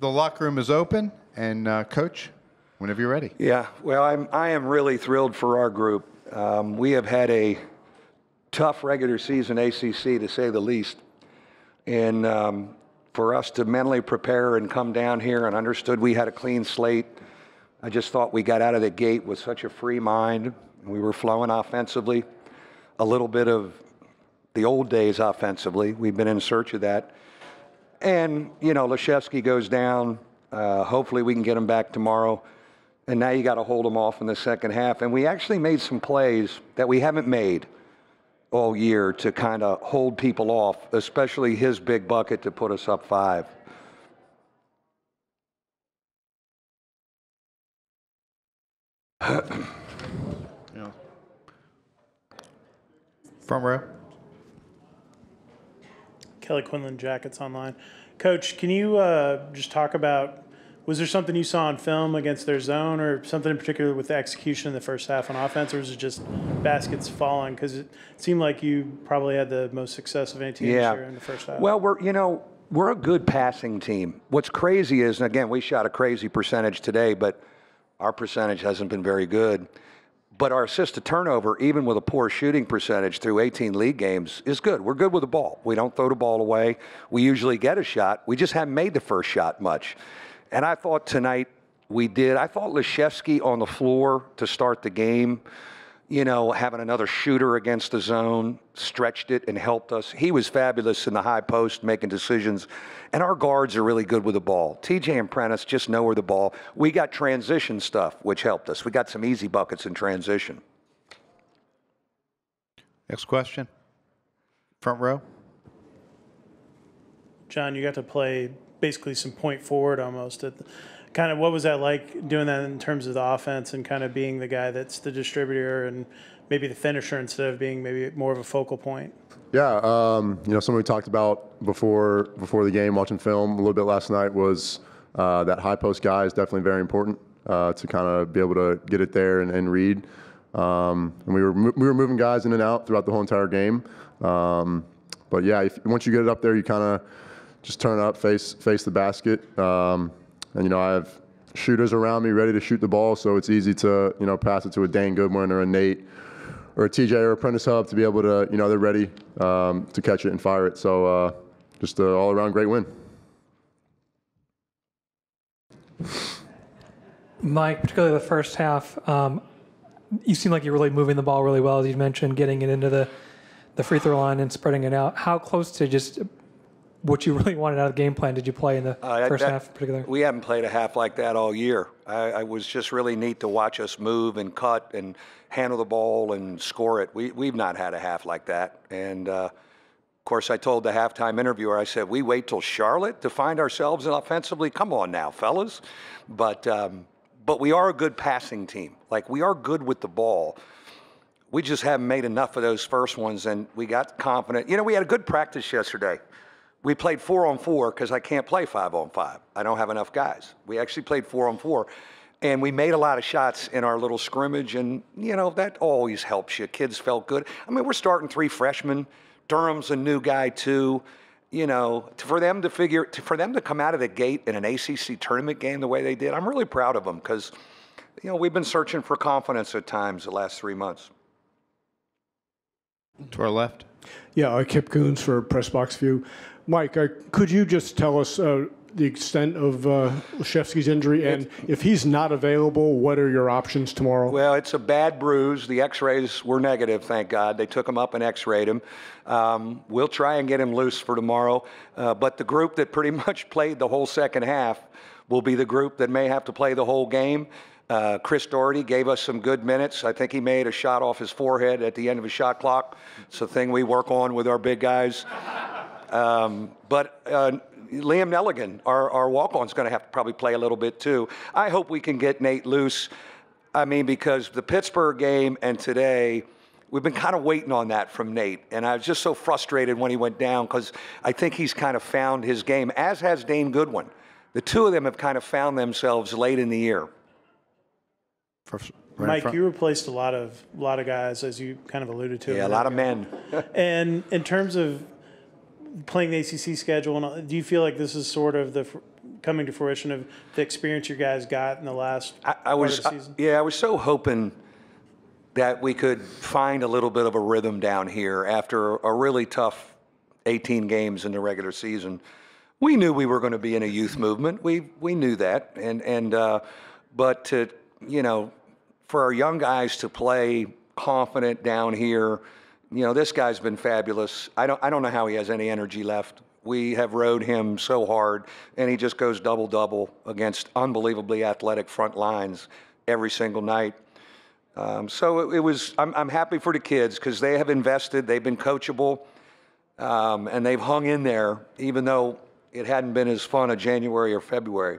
the locker room is open, and Coach, whenever you're ready. Yeah, well, I am really thrilled for our group. We have had a tough regular season ACC, to say the least. And for us to mentally prepare and come down here and understood we had a clean slate, I just thought we got out of the gate with such a free mind. We were flowing offensively, a little bit of the old days offensively. We've been in search of that. And, you know, Leshevsky goes down. Hopefully we can get him back tomorrow. And now you got to hold him off in the second half. And we actually made some plays that we haven't made all year to kind of hold people off, especially his big bucket to put us up 5. Yeah. Front row. Kelly Quinlan, Jackets Online. Coach, can you just talk about, was there something you saw on film against their zone or something in particular with the execution in the first half on offense, or was it just baskets falling? Because it seemed like you probably had the most success of any team this year in the first half. Well, we're a good passing team. What's crazy is, and again, we shot a crazy percentage today, but our percentage hasn't been very good. But our assist to turnover, even with a poor shooting percentage through 18 league games, is good. We're good with the ball. We don't throw the ball away. We usually get a shot. We just haven't made the first shot much. And I thought tonight we did. I thought Leshevsky on the floor to start the game, you know, having another shooter against the zone, stretched it and helped us. He was fabulous in the high post, making decisions. And our guards are really good with the ball. TJ and Prentice just know where the ball. We got transition stuff, which helped us. We got some easy buckets in transition. Next question. Front row. John, you got to play basically some point forward almost. Kind of what was that like doing that in terms of the offense and kind of being the guy that's the distributor and maybe the finisher instead of being maybe more of a focal point? Yeah, you know, something we talked about before the game, watching film a little bit last night was that high post guy is definitely very important to kind of be able to get it there and read. And we were moving guys in and out throughout the whole entire game. But yeah, once you get it up there, you kind of just turn up, face the basket. And, you know, I have shooters around me ready to shoot the ball, so it's easy to, you know, pass it to a Dane Goodwin or a Nate or a TJ or a Prentice Hub to be able to, you know, they're ready to catch it and fire it. So just an all-around great win. Mike, particularly the first half, you seem like you're really moving the ball really well, as you mentioned, getting it into the free throw line and spreading it out. How close to just what you really wanted out of the game plan did you play in the first half in particular? We haven't played a half like that all year. I was just really neat to watch us move and cut and handle the ball and score it. We've not had a half like that. And, of course, I told the halftime interviewer, I said, we wait till Charlotte to find ourselves offensively? Come on now, fellas. But we are a good passing team. Like, we are good with the ball. We just haven't made enough of those first ones, and we got confident. You know, we had a good practice yesterday. We played 4-on-4 because I can't play 5-on-5. I don't have enough guys. We actually played 4-on-4, and we made a lot of shots in our little scrimmage, and, you know, that always helps you. Kids felt good. I mean, we're starting 3 freshmen. Durham's a new guy, too. You know, for them to come out of the gate in an ACC tournament game the way they did, I'm really proud of them because, you know, we've been searching for confidence at times the last 3 months. To our left. Yeah, Kip Coons for Press Box View. Mike, could you just tell us the extent of Leshevsky's injury, and if he's not available, what are your options tomorrow? Well, it's a bad bruise. The x-rays were negative, thank God. They took him up and x-rayed him. We'll try and get him loose for tomorrow. But the group that pretty much played the whole second half will be the group that may have to play the whole game. Chris Doherty gave us some good minutes. I think he made a shot off his forehead at the end of his shot clock. It's a thing we work on with our big guys. But Liam Nelligan, our walk-on, is going to have to probably play a little bit too. I hope we can get Nate loose. I mean, because the Pittsburgh game and today, we've been kind of waiting on that from Nate. And I was just so frustrated when he went down because I think he's kind of found his game, as has Dane Goodwin. The two of them have kind of found themselves late in the year. Mike, you replaced a lot of guys, as you kind of alluded to. Yeah, a lot of men. And in terms of playing the ACC schedule, do you feel like this is sort of the coming to fruition of the experience you guys got in the last I was, part of the season? yeah, I was so hoping that we could find a little bit of a rhythm down here after a really tough 18 games in the regular season. We knew we were going to be in a youth movement. We knew that, but to, you know, for our young guys to play confident down here, you know, this guy's been fabulous. I don't know how he has any energy left. We have rode him so hard, and he just goes double-double against unbelievably athletic front lines every single night. So it was. I'm happy for the kids because they have invested. They've been coachable, and they've hung in there, even though it hadn't been as fun a January or February.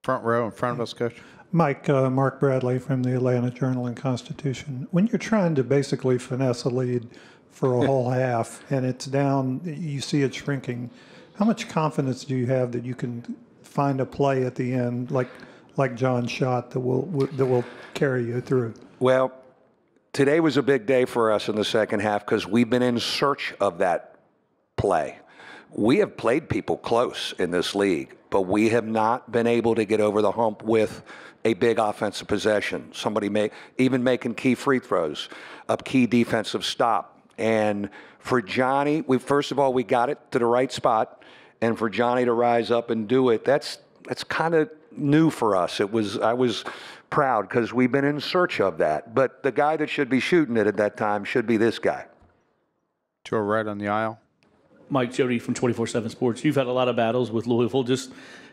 Front row in front of us, Coach. Mike, Mark Bradley from the Atlanta Journal and Constitution. When you're trying to basically finesse a lead for a whole half and it's down, you see it shrinking, how much confidence do you have that you can find a play at the end, like John's shot, that will carry you through? Well, today was a big day for us in the second half because we've been in search of that play. We have played people close in this league, but we have not been able to get over the hump with a big offensive possession. Somebody even making key free throws, a key defensive stop. And for Johnny, first of all, we got it to the right spot. And for Johnny to rise up and do it, that's kind of new for us. I was proud because we've been in search of that. But the guy that should be shooting it at that time should be this guy. To our right on the aisle. Mike Jody from 24/7 Sports. You've had a lot of battles with Louisville. Just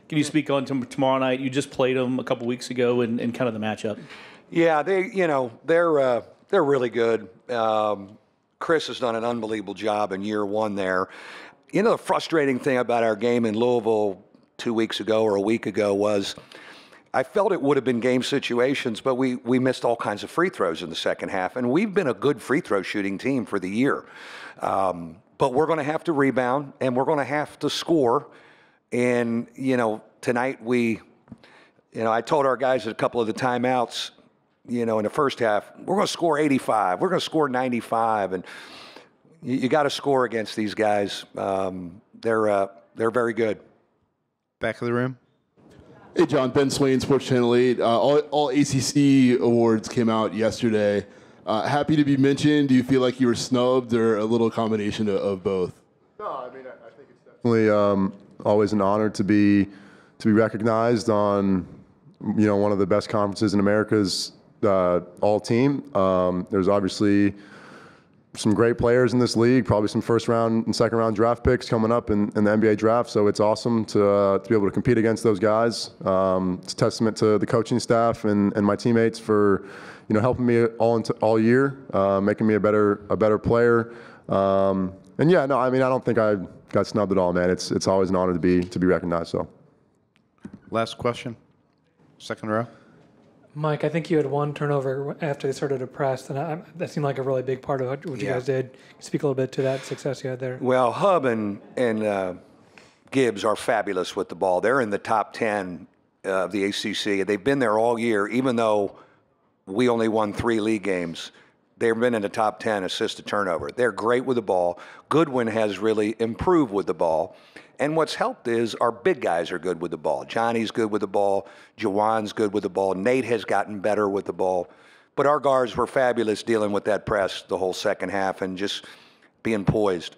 can you speak on tomorrow night? You just played them a couple weeks ago and kind of the matchup. Yeah, they're really good. Chris has done an unbelievable job in year one there. You know, the frustrating thing about our game in Louisville 2 weeks ago or a week ago was I felt it would have been game situations, but we missed all kinds of free throws in the second half, and we've been a good free throw shooting team for the year. But we're going to have to rebound, and we're going to have to score. And, you know, tonight I told our guys at a couple of the timeouts, you know, in the first half, we're going to score 85. We're going to score 95. And you got to score against these guys. They're very good. Back of the room. Hey, John. Ben Swain, Sports Channel 8. All ACC awards came out yesterday. Happy to be mentioned. Do you feel like you were snubbed or a little combination of both? No, I mean, I think it's definitely always an honor to be recognized on, you know, one of the best conferences in America's all team. There's obviously some great players in this league, probably some first round and second round draft picks coming up in the NBA draft. So it's awesome to be able to compete against those guys. It's a testament to the coaching staff and my teammates for, you know, helping me all year, making me a better player. And yeah, no, I mean, I don't think I got snubbed at all, man. It's always an honor to be recognized. So. Last question. Second row. Mike, I think you had one turnover after they started to press, and that seemed like a really big part of what you guys did. Can you speak a little bit to that success you had there? Well, Hub and Gibbs are fabulous with the ball. They're in the top 10 of the ACC. They've been there all year, even though we only won 3 league games. They've been in the top 10 assist to turnover. They're great with the ball. Goodwin has really improved with the ball. And what's helped is our big guys are good with the ball. Johnny's good with the ball. Jawan's good with the ball. Nate has gotten better with the ball. But our guards were fabulous dealing with that press the whole second half and just being poised.